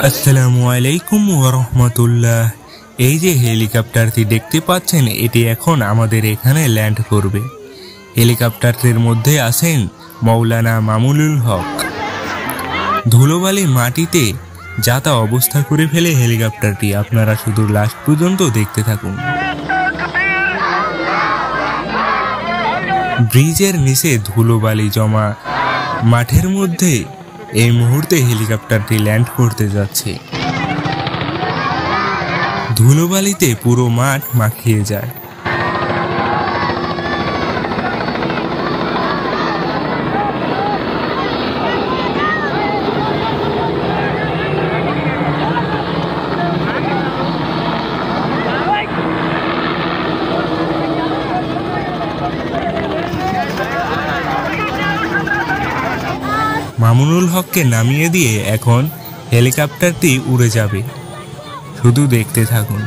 আসসালামু আলাইকুম ওয়া রাহমাতুল্লাহ। এই যে হেলিকপ্টারটি দেখতে পাচ্ছেন, এটি এখন আমাদের এখানে ল্যান্ড করবে। হেলিকপ্টারটির মধ্যে আছেন মাওলানা মামুনুল হক। ধুলোবালি মাটিতে যাতা অবস্থা করে ফেলে হেলিকপ্টারটি। আপনারা শুধু লাস্ট পর্যন্ত দেখতে থাকুন। ব্রিজের নিচে ধুলোবালি জমা মাঠের মধ্যে এই মুহূর্তে হেলিকপ্টারটি ল্যান্ড করতে যাচ্ছে। ধুলোবালিতে পুরো মাঠ মাখিয়ে যায়। মামুনুল হককে নামিয়ে দিয়ে এখন হেলিকপ্টারটি উড়ে যাবে। শুধু দেখতে থাকুন।